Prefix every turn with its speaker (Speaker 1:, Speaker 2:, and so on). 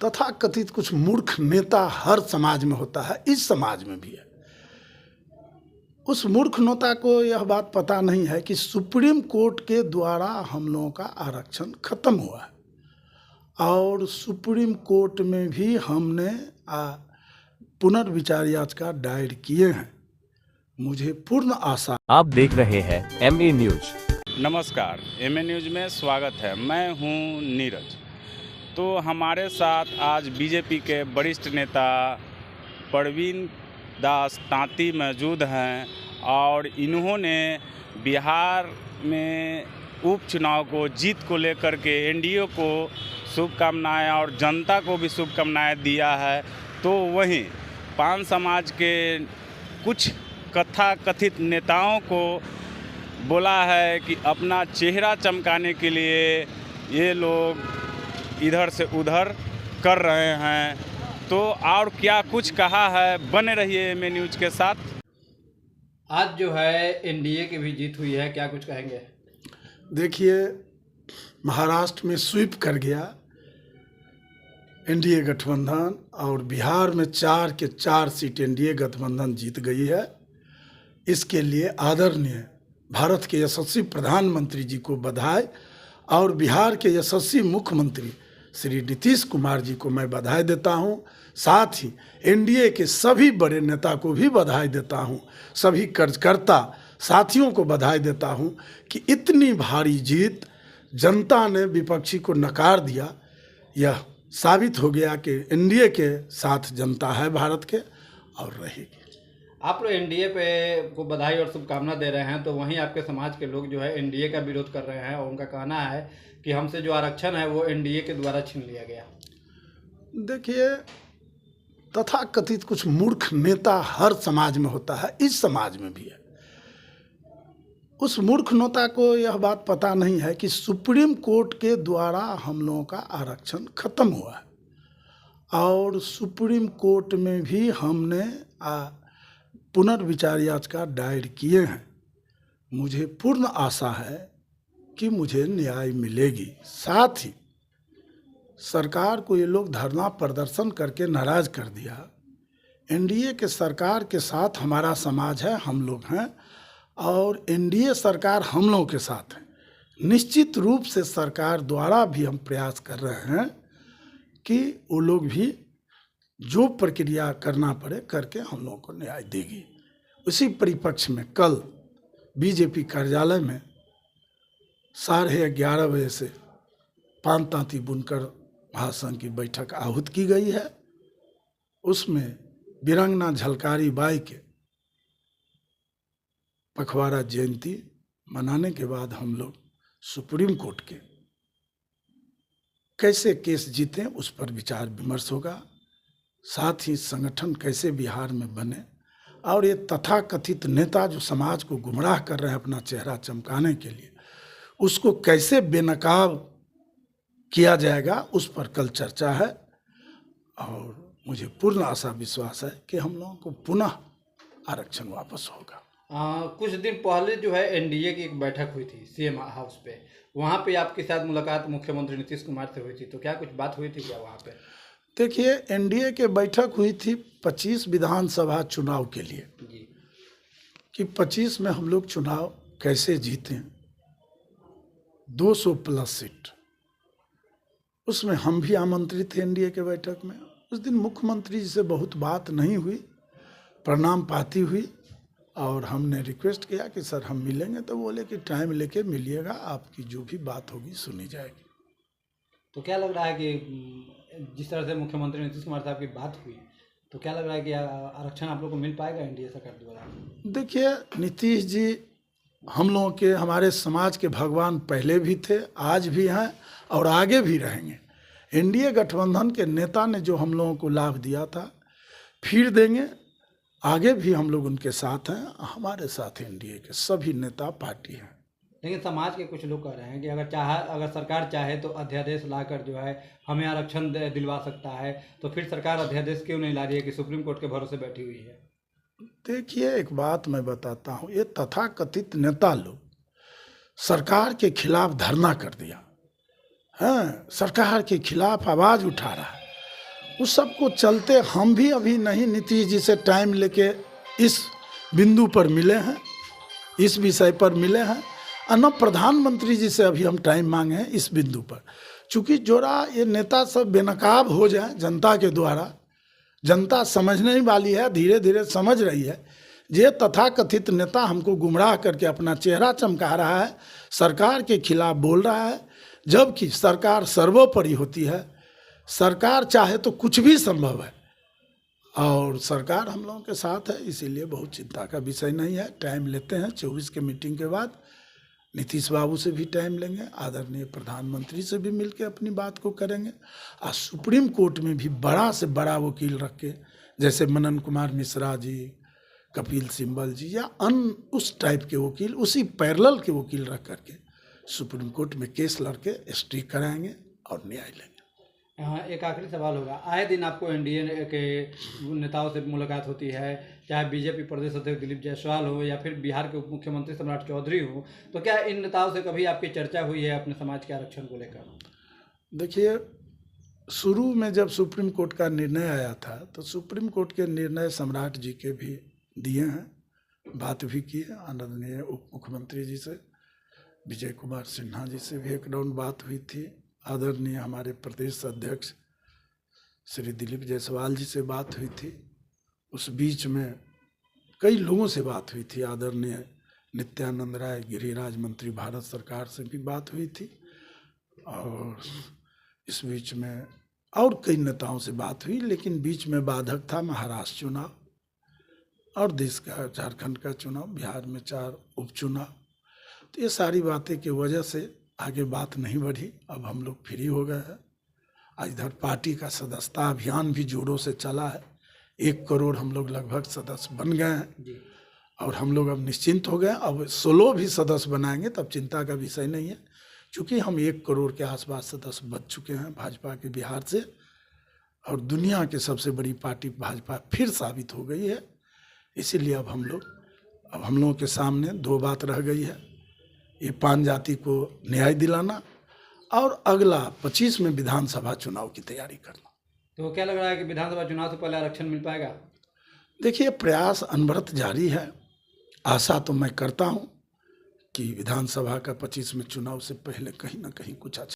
Speaker 1: तथाकथित कुछ मूर्ख नेता हर समाज में होता है, इस समाज में भी है। उस मूर्ख नेता को यह बात पता नहीं है कि सुप्रीम कोर्ट के द्वारा हम लोगों का आरक्षण खत्म हुआ है और सुप्रीम कोर्ट में भी हमने पुनर्विचार याचिका दायर किए हैं। मुझे पूर्ण आशा।
Speaker 2: आप देख रहे हैं MA न्यूज।
Speaker 3: नमस्कार, MA न्यूज में स्वागत है। मैं हूं नीरज। तो हमारे साथ आज बीजेपी के वरिष्ठ नेता प्रवीण दास तांती मौजूद हैं और इन्होंने बिहार में उपचुनाव को जीत को लेकर के एनडीए को शुभकामनाएं और जनता को भी शुभकामनाएं दिया है। तो वहीं पान समाज के कुछ कथित नेताओं को बोला है कि अपना चेहरा चमकाने के लिए ये लोग इधर से उधर कर रहे हैं। तो और क्या कुछ कहा है, बने रहिए MA न्यूज के साथ।
Speaker 4: आज जो है एनडीए की भी जीत हुई है, क्या कुछ कहेंगे?
Speaker 1: देखिए, महाराष्ट्र में स्वीप कर गया एनडीए गठबंधन और बिहार में 4 के 4 सीट एनडीए गठबंधन जीत गई है। इसके लिए आदरणीय भारत के यशस्वी प्रधानमंत्री जी को बधाई और बिहार के यशस्वी मुख्यमंत्री श्री नीतीश कुमार जी को मैं बधाई देता हूं। साथ ही एनडीए के सभी बड़े नेता को भी बधाई देता हूं, सभी कार्यकर्ता साथियों को बधाई देता हूं कि इतनी भारी जीत जनता ने विपक्षी को नकार दिया। यह साबित हो गया कि एनडीए के साथ जनता है भारत के और रहेगी।
Speaker 4: आप लोग एनडीए पे को बधाई और शुभकामना दे रहे हैं, तो वहीं आपके समाज के लोग जो है एनडीए का विरोध कर रहे हैं और उनका कहना है कि हमसे जो आरक्षण है वो एनडीए के द्वारा छीन लिया गया।
Speaker 1: देखिए, तथाकथित कुछ मूर्ख नेता हर समाज में होता है, इस समाज में भी है। उस मूर्ख नेता को यह बात पता नहीं है कि सुप्रीम कोर्ट के द्वारा हम लोगों का आरक्षण खत्म हुआ है और सुप्रीम कोर्ट में भी हमने पुनर्विचार याचिका दायर किए हैं। मुझे पूर्ण आशा है कि मुझे न्याय मिलेगी। साथ ही सरकार को ये लोग धरना प्रदर्शन करके नाराज कर दिया। एनडीए के सरकार के साथ हमारा समाज है, हम लोग हैं और एनडीए सरकार हम लोगों के साथ है। निश्चित रूप से सरकार द्वारा भी हम प्रयास कर रहे हैं कि वो लोग भी जो प्रक्रिया करना पड़े करके हम लोगों को न्याय देगी। उसी परिप्रेक्ष्य में कल बीजेपी कार्यालय में 11:30 बजे से पान तांती बुनकर महासंघ की बैठक आहूत की गई है। उसमें वीरांगना झलकारी बाई के पखवाड़ा जयंती मनाने के बाद हम लोग सुप्रीम कोर्ट के कैसे केस जीतें उस पर विचार विमर्श होगा। साथ ही संगठन कैसे बिहार में बने और ये तथाकथित नेता जो समाज को गुमराह कर रहे हैं अपना चेहरा चमकाने के लिए, उसको कैसे बेनकाब किया जाएगा, उस पर कल चर्चा है। और मुझे पूर्ण आशा विश्वास है कि हम लोगों को पुनः आरक्षण वापस होगा।
Speaker 4: कुछ दिन पहले जो है एनडीए की एक बैठक हुई थी सीएम हाउस पे, वहाँ पे आपके साथ मुलाकात मुख्यमंत्री नीतीश कुमार से हुई थी, तो क्या कुछ बात हुई थी क्या वहाँ पे?
Speaker 1: देखिए, एनडीए के बैठक हुई थी 25 विधानसभा चुनाव के लिए
Speaker 4: जी,
Speaker 1: कि 25 में हम लोग चुनाव कैसे जीतें, 200 प्लस सीट। उसमें हम भी आमंत्रित थे एनडीए के बैठक में। उस दिन मुख्यमंत्री जी से बहुत बात नहीं हुई, प्रणाम पाती हुई और हमने रिक्वेस्ट किया कि सर हम मिलेंगे, तो बोले कि टाइम लेके मिलिएगा, आपकी जो भी बात होगी सुनी जाएगी।
Speaker 4: तो क्या लग रहा है कि जिस तरह से मुख्यमंत्री नीतीश कुमार साहब की बात हुई, तो क्या लग रहा है कि आरक्षण आप लोग को मिल पाएगा एनडीए सरकार द्वारा?
Speaker 1: देखिए, नीतीश जी हम लोगों के, हमारे समाज के भगवान पहले भी थे, आज भी हैं और आगे भी रहेंगे। एनडीए गठबंधन के नेता ने जो हम लोगों को लाभ दिया था फिर देंगे, आगे भी हम लोग उनके साथ हैं। हमारे साथ एनडीए के सभी नेता पार्टी हैं।
Speaker 4: लेकिन समाज के कुछ लोग कह रहे हैं कि अगर सरकार चाहे तो अध्यादेश लाकर जो है हमें आरक्षण दिलवा सकता है, तो फिर सरकार अध्यादेश क्यों नहीं ला रही है कि सुप्रीम कोर्ट के भरोसे बैठी हुई है?
Speaker 1: देखिए, एक बात मैं बताता हूँ, ये तथाकथित नेता लोग सरकार के खिलाफ धरना कर दिया है, सरकार के खिलाफ आवाज़ उठा रहा है। उस सब को चलते हम भी अभी नहीं नीतीश जी से टाइम लेके इस बिंदु पर मिले हैं, इस विषय पर मिले हैं, और न प्रधानमंत्री जी से अभी हम टाइम मांगे हैं इस बिंदु पर। चूँकि जोड़ा ये नेता सब बेनकाब हो जाए जनता के द्वारा, जनता समझने वाली है, धीरे धीरे समझ रही है। ये तथाकथित नेता हमको गुमराह करके अपना चेहरा चमका रहा है, सरकार के खिलाफ बोल रहा है, जबकि सरकार सर्वोपरि होती है। सरकार चाहे तो कुछ भी संभव है, और सरकार हम लोगों के साथ है, इसीलिए बहुत चिंता का विषय नहीं है। टाइम लेते हैं, 24 के मीटिंग के बाद नीतीश बाबू से भी टाइम लेंगे, आदरणीय प्रधानमंत्री से भी मिलकर अपनी बात को करेंगे, और सुप्रीम कोर्ट में भी बड़ा से बड़ा वकील रख के, जैसे मनन कुमार मिश्रा जी, कपिल सिब्बल जी, या अन्य उस टाइप के वकील, उसी पैरेलल के वकील रख करके सुप्रीम कोर्ट में केस लड़के स्टे कराएंगे और न्याय लेंगे।
Speaker 4: हाँ, एक आखिरी सवाल होगा। आए दिन आपको एनडीए के नेताओं से मुलाकात होती है, चाहे बीजेपी प्रदेश अध्यक्ष दिलीप जायसवाल हो या फिर बिहार के उप मुख्यमंत्री सम्राट चौधरी हो, तो क्या इन नेताओं से कभी आपकी चर्चा हुई है अपने समाज के आरक्षण को लेकर? देखिए,
Speaker 1: शुरू में जब सुप्रीम कोर्ट का निर्णय आया था तो सुप्रीम कोर्ट के निर्णय सम्राट जी के भी दिए हैं, बात भी की है। आदरणीय उप मुख्यमंत्री जी से, विजय कुमार सिन्हा जी से भी एक राउंड बात हुई थी। आदरणीय हमारे प्रदेश अध्यक्ष श्री दिलीप जायसवाल जी से बात हुई थी। उस बीच में कई लोगों से बात हुई थी। आदरणीय नित्यानंद राय, गिरिराज मंत्री भारत सरकार से भी बात हुई थी, और इस बीच में और कई नेताओं से बात हुई। लेकिन बीच में बाधक था महाराष्ट्र चुनाव और देश का झारखंड का चुनाव, बिहार में 4 उपचुनाव। तो ये सारी बातें की वजह से आगे बात नहीं बढ़ी। अब हम लोग फ्री हो गए हैं। आज इधर पार्टी का सदस्यता अभियान भी जोरों से चला है। 1 करोड़ हम लोग लगभग सदस्य बन गए हैं, और हम लोग अब निश्चिंत हो गए। अब 16 भी सदस्य बनाएंगे तब चिंता का विषय नहीं है, क्योंकि हम 1 करोड़ के आसपास सदस्य बच चुके हैं भाजपा के बिहार से, और दुनिया की सबसे बड़ी पार्टी भाजपा फिर साबित हो गई है। इसीलिए अब हम लोगों के सामने 2 बात रह गई है, ये 5 जाति को न्याय दिलाना और अगला 25 में विधानसभा चुनाव की तैयारी करना।
Speaker 4: तो क्या लग रहा है कि विधानसभा चुनाव से पहले आरक्षण मिल पाएगा?
Speaker 1: देखिए, प्रयास अनवरत जारी है। आशा तो मैं करता हूँ कि विधानसभा का 25 में चुनाव से पहले कहीं ना कहीं कुछ अच्छा